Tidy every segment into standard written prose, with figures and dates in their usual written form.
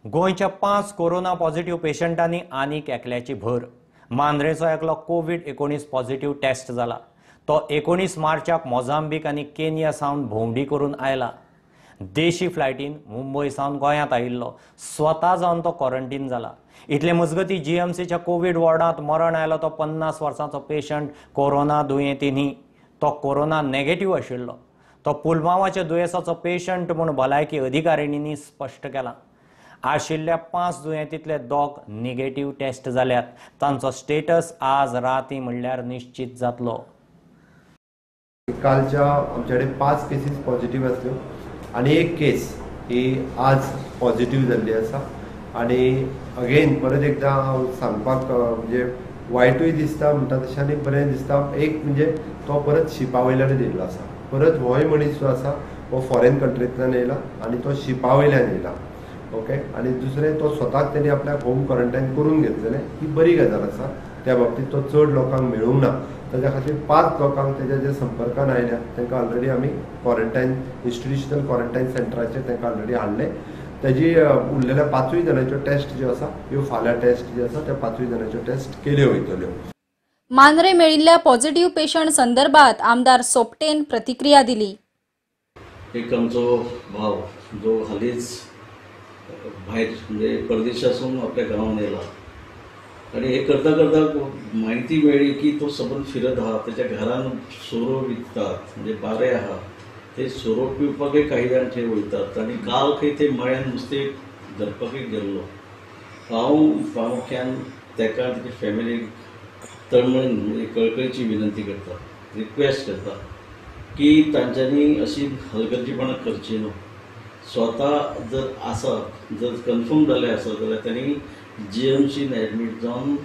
गोंयच्या 5 corona positive पेशंटांनी आनीक एकल्याची भर. मांद्रेचो एकलो कोविड-19 पॉझिटिव्ह टेस्ट जाला. तो 19 मार्चाक मोझांबीक आनी केनिया सावन भोंवडी करून आयला. देशी फ्लायटीन मुंबय सावन गोंयांत आयिल्लो. स्वता जावन तो क्वॉरंटाईन जाला. इतले मजगतीं जीएमसीच्या कोविड वॉर्डांत मरण आयलो तो 50 वर्सांचो पेशंट कोरोना दुयेंती न्ही, तो कोरोना नेगेटिव्ह आशिल्लो. तो पुलवामाच्या दुयेंसाचो पेशंट म्हूण भलायकी अधिकारिणींनी स्पश्ट केलां. आशिल्ल्या 5 दुयेंतींतले 2 नेगेटिव्ह टेस्ट जाल्यात. तांचो स्टेटस आज रातीं म्हणल्यार निश्चित जातलो. कालच्या आमच्याकडे 5 केसीस पॉझिटिव्ह असल्यो आणि एक केस ही आज पॉझिटिव्ह जाल्ली आसा. आणि अगेन परत एकदा हांव सांगपाक म्हणजे वायटूय दिसता म्हणटा तशें आनी बरें दिसता. एक म्हणजे तो परत शिपा वयल्यान येयल्लो आसा. परत होय मनीस जो आसा हो फॉरेन कंट्रींतल्यान येयला आणि तो शिपा वयल्यान येयला. ओके. आणि दुसरें तो स्वताक तेणी आपल्याक होम क्वॉरंटाईन करून घेतलेलें ही बरी गजाल आसा. त्या बाबतींत तो चड लोकांक मेळूंक ना. ताच्या खातीर 5 लोकांक तेज्या जे संपर्कान आयल्या तांकां ऑलरेडी आमी क्वॉरंटाईन इन्स्टिट्यूशनल क्वॉरंटाईन सेंटराचेर तांकां ऑलरेडी हाडले. तेजी उरलेल्या 5 जाणांच्यो टेस्ट ज्यो आसा ह्यो फाल्यां टेस्ट ज्यो आसा त्या 5 जाणांच्यो टेस्ट केल्यो वयतल्यो. मांद्रे मेळिल्ल्या पॉझिटिव्ह पेशंट संदर्भात आमदार सोपटेन प्रतिक्रिया दिली. एक आमचो भाव जो हालींच भायर म्हणजे परदेशासून आपल्या गांवांत येयला आणि हे करता करता माहिती मेळ्ळी की तो सबंद फिरत आहा. त्याच्या घरान सोरो विकतात म्हणजे बारे आहा ते सोरो पिवपाकय काही जाण थंय वयतात. आणि काल खंय ते मळ्यान नुस्तें धरपाकय गेल्लो. हांव प्रामुख्यान तेका तेजे फॅमिलीक तळमळून म्हणजे कळकळीची विनंती करता, रिक्वेस्ट करता की तांच्यांनी अशी हलगर्जीपणां करची न्हू. स्वता जर आसत, जर कन्फर्म जालें आसत जाल्यार त्यांनी जीएमसीन एडमीट जावन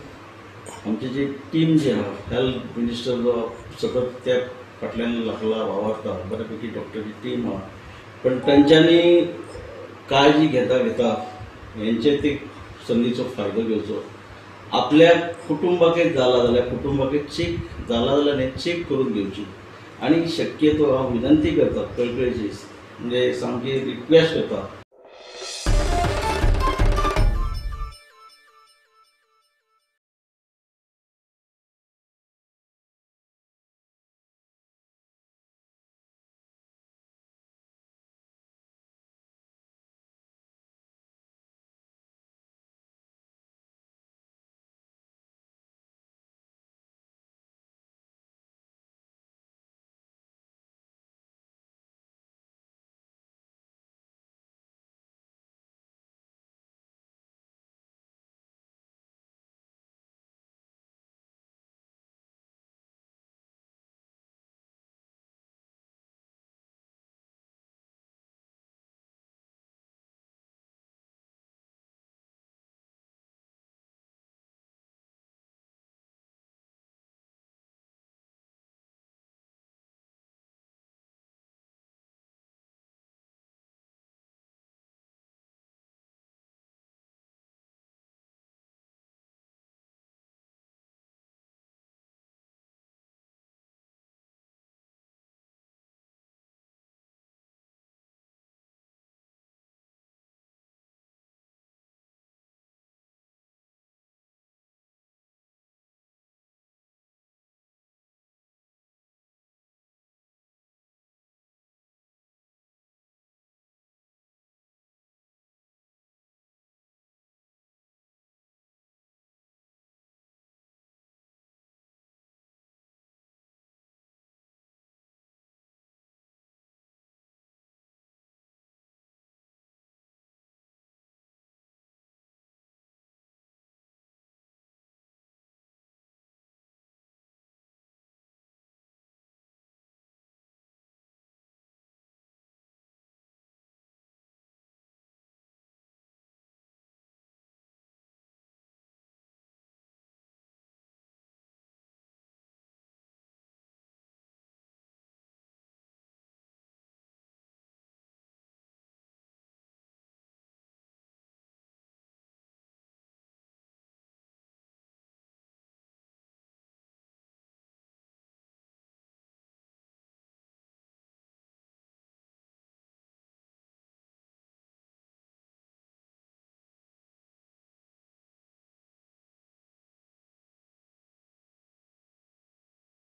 आमची जी टीम जी आहा हेल्थ मिनिस्टर जो सतत त्या फाटल्यान लागला वावरता, बऱ्यापैकी डॉक्टरची टीम आहा, पण तांच्यांनी काळजी घेता हेंचेर ते संदीचो फायदो घेवचो. आपल्या कुटुंबाकय जाला जाल्यार कुटुंबाकय चेक जाला जाल्यार हें चेक करून घेवची. आणि शक्यतो हांव विनंती करता कळकळीची म्हणजे सामकी रिक्वेस्ट करता